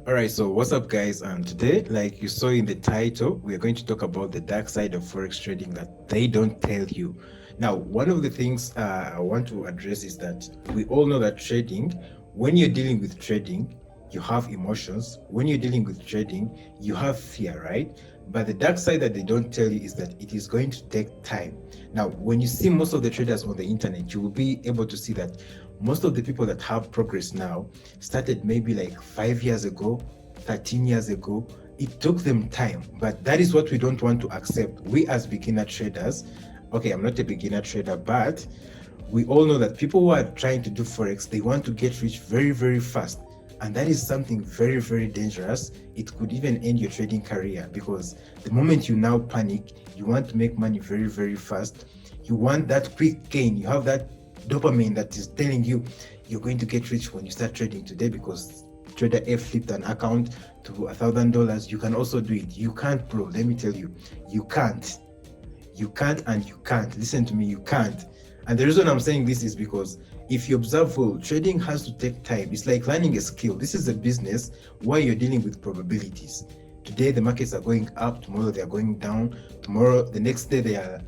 All right, so what's up, guys? And today, like you saw in the title, we are going to talk about the dark side of Forex trading that they don't tell you. Now, one of the things I want to address is that we all know that trading, when you're dealing with trading, you have emotions. When you're dealing with trading, you have fear, right? But the dark side that they don't tell you is that it is going to take time. Now, when you see most of the traders on the internet, you will be able to see that most of the people that have progress now started maybe like 5 years ago, 13 years ago. It took them time, but that is what we don't want to accept. We as beginner traders, okay, I'm not a beginner trader, but we all know that people who are trying to do Forex, they want to get rich very, very fast. And that is something very, very dangerous. It could even end your trading career because the moment you now panic, you want to make money very, very fast. You want that quick gain. You have that dopamine that is telling you you're going to get rich when you start trading today because trader F flipped an account to $1,000. You can also do it. You can't, bro. Let me tell you, you can't. You can't and you can't. Listen to me, you can't. And the reason I'm saying this is because if you observe well, trading has to take time. It's like learning a skill. This is a business where you're dealing with probabilities. Today the markets are going up, tomorrow they are going down, tomorrow, the next day they are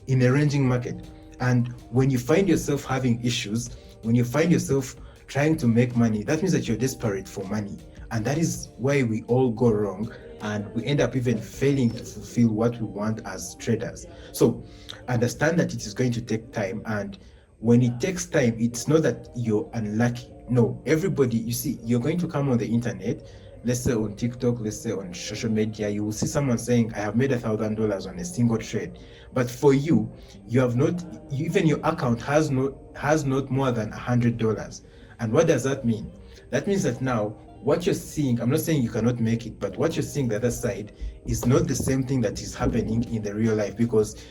in a ranging market. And when you find yourself having issues, when you find yourself trying to make money, that means that you're desperate for money. And that is why we all go wrong and we end up even failing to fulfill what we want as traders. So understand that it is going to take time. And when it takes time, it's not that you're unlucky. No, everybody, you see, you're going to come on the internet, let's say on TikTok, let's say on social media, you will see someone saying, I have made $1,000 on a single trade. But for you, you have not, even your account has not more than $100. And what does that mean? That means that now what you're seeing, I'm not saying you cannot make it, but what you're seeing the other side is not the same thing that is happening in the real life, because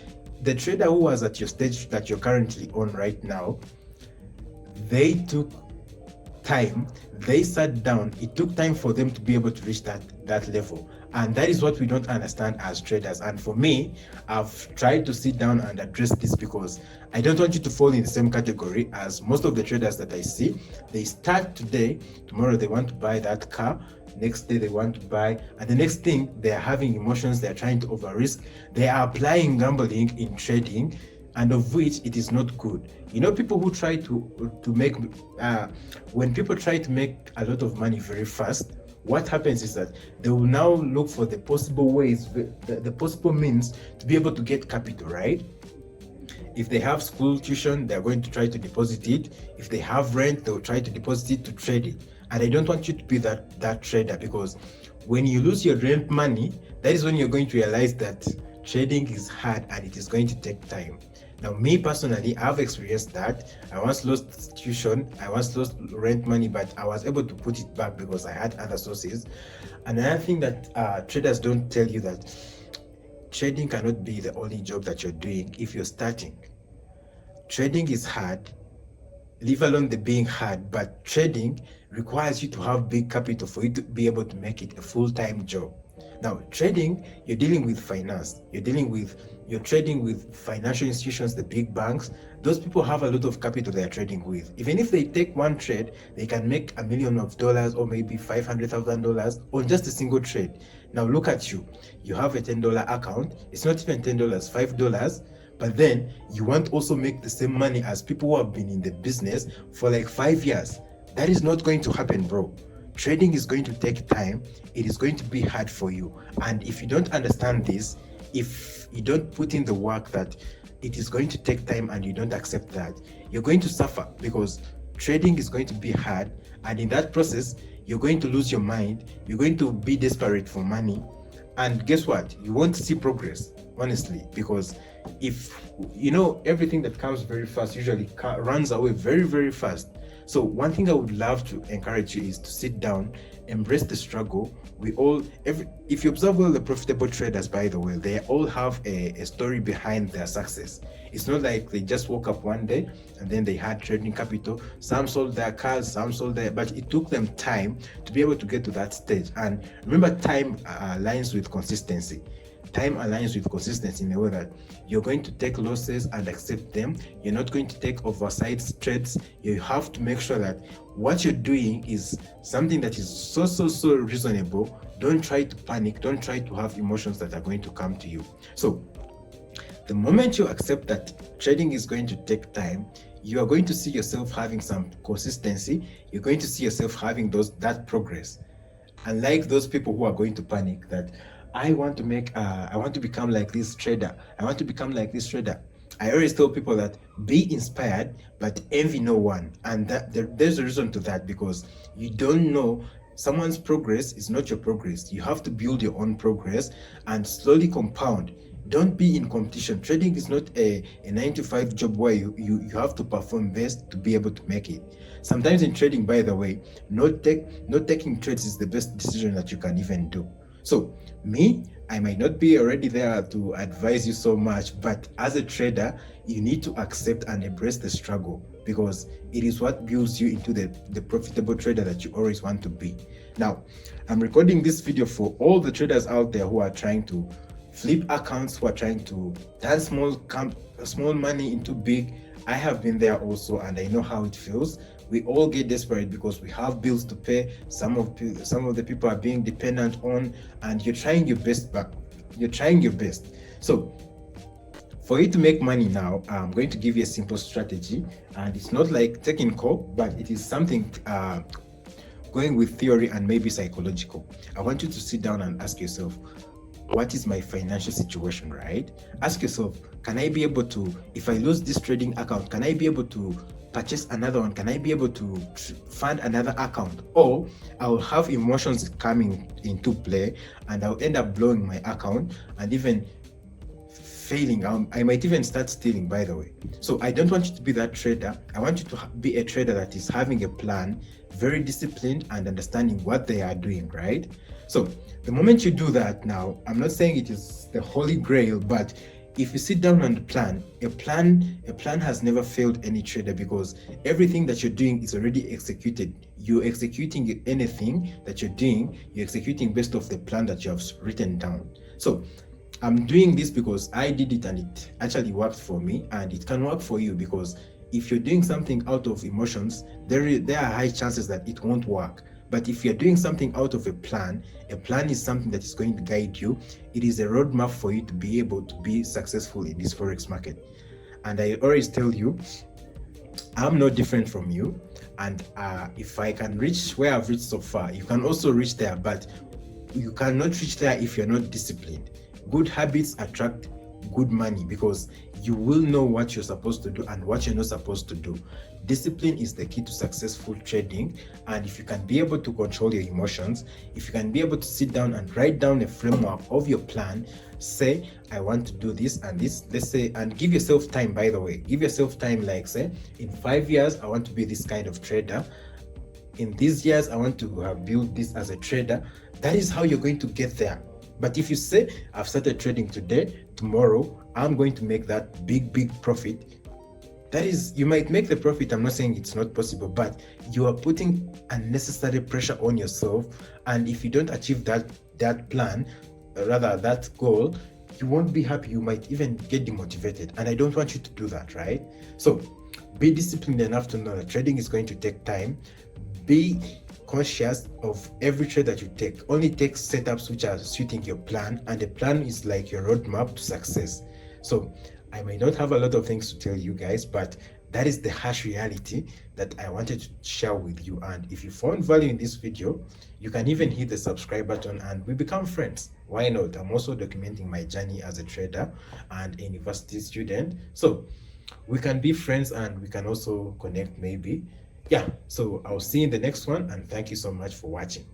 the trader who was at your stage that you're currently on right now, they took time, they sat down, it took time for them to be able to reach that level. And that is what we don't understand as traders. And for me, I've tried to sit down and address this because I don't want you to fall in the same category as most of the traders that I see. They start today, tomorrow they want to buy that car, next day they want to buy, and the next thing they are having emotions, they are trying to over risk, they are applying gambling in trading, and of which it is not good. You know, people who try to make when people try to make a lot of money very fast, what happens is that they will now look for the possible ways, the possible means to be able to get capital, right? If they have school tuition, they're going to try to deposit it. If they have rent, they'll try to deposit it to trade it. And I don't want you to be that trader, because when you lose your rent money, that is when you're going to realize that trading is hard and it is going to take time. Now, me personally, I've experienced that. I once lost tuition, I once lost rent money, but I was able to put it back because I had other sources. And another thing that traders don't tell you, that trading cannot be the only job that you're doing if you're starting. Trading is hard, leave alone the being hard, but trading requires you to have big capital for you to be able to make it a full-time job. Now, trading, you're dealing with finance, you're trading with financial institutions, the big banks. Those people have a lot of capital they are trading with. Even if they take one trade, they can make $1 million or maybe $500,000 on just a single trade. Now look at you. You have a $10 account. It's not even $10, $5. But then you want to also make the same money as people who have been in the business for like 5 years. That is not going to happen, bro. Trading is going to take time. It is going to be hard for you. And if you don't understand this, if you don't put in the work that it is going to take time and you don't accept that, you're going to suffer, because trading is going to be hard. And in that process, you're going to lose your mind. You're going to be desperate for money. And guess what? You won't see progress, honestly, because if you know, everything that comes very fast usually runs away very, very fast. So one thing I would love to encourage you is to sit down, embrace the struggle. If you observe well, the profitable traders, by the way, they all have a story behind their success. It's not like they just woke up one day and then they had trading capital. Some sold their cars, some sold but it took them time to be able to get to that stage. And remember, time aligns with consistency. time aligns with consistency in a way that you're going to take losses and accept them. You're not going to take oversized trades. You have to make sure that what you're doing is something that is so reasonable. Don't try to panic. Don't try to have emotions that are going to come to you. So the moment you accept that trading is going to take time, you are going to see yourself having some consistency. You're going to see yourself having that progress. Unlike those people who are going to panic that I want to become like this trader. I want to become like this trader. I always tell people that be inspired, but envy no one. And there's a reason to that, because you don't know someone's progress is not your progress. You have to build your own progress and slowly compound. Don't be in competition. Trading is not a 9 to 5 job where you have to perform best to be able to make it. Sometimes in trading, by the way, not taking trades is the best decision that you can even do. So me, I might not be already there to advise you so much, but as a trader, you need to accept and embrace the struggle, because it is what builds you into the profitable trader that you always want to be. Now, I'm recording this video for all the traders out there who are trying to flip accounts, who are trying to turn small money into big. I have been there also, and I know how it feels. We all get desperate because we have bills to pay. Some of the people are being dependent on, and you're trying your best, but you're trying your best. So for you to make money now, I'm going to give you a simple strategy, and it's not like taking coke, but it is something going with theory and maybe psychological. I want you to sit down and ask yourself, what is my financial situation, right? Ask yourself, can I be able to, if I lose this trading account, can I be able to purchase another one? Can I be able to fund another account? Or I'll have emotions coming into play and I'll end up blowing my account and even failing. I might even start stealing, by the way. So I don't want you to be that trader. I want you to be a trader that is having a plan, very disciplined, and understanding what they are doing, right? So the moment you do that, now, I'm not saying it is the holy grail, but if you sit down and plan, a plan has never failed any trader, because everything that you're doing is already executed. You're executing anything that you're doing, you're executing based off the plan that you have written down. So I'm doing this because I did it and it actually worked for me, and it can work for you, because if you're doing something out of emotions, there are high chances that it won't work. But if you're doing something out of a plan is something that is going to guide you. It is a roadmap for you to be able to be successful in this Forex market. And I always tell you, I'm no different from you. And if I can reach where I've reached so far, you can also reach there, but you cannot reach there if you're not disciplined. Good habits attract good money, because you will know what you're supposed to do and what you're not supposed to do. Discipline is the key to successful trading, and if you can be able to control your emotions, if you can be able to sit down and write down a framework of your plan, say I want to do this and this, let's say, and give yourself time. By the way, give yourself time, like say in 5 years I want to be this kind of trader, in these years I want to have built this as a trader. That is how you're going to get there. But if you say, I've started trading today, tomorrow I'm going to make that big profit, that is, you might make the profit. I'm not saying it's not possible, but you are putting unnecessary pressure on yourself. And if you don't achieve that plan, rather that goal, you won't be happy. You might even get demotivated. And I don't want you to do that, right? So be disciplined enough to know that trading is going to take time. Be conscious of every trade that you take. Only take setups which are suiting your plan, and the plan is like your roadmap to success. So I may not have a lot of things to tell you guys, but that is the harsh reality that I wanted to share with you. And if you found value in this video, you can even hit the subscribe button and we become friends. Why not? I'm also documenting my journey as a trader and a university student, so we can be friends and we can also connect maybe. Yeah, so I'll see you in the next one, and thank you so much for watching.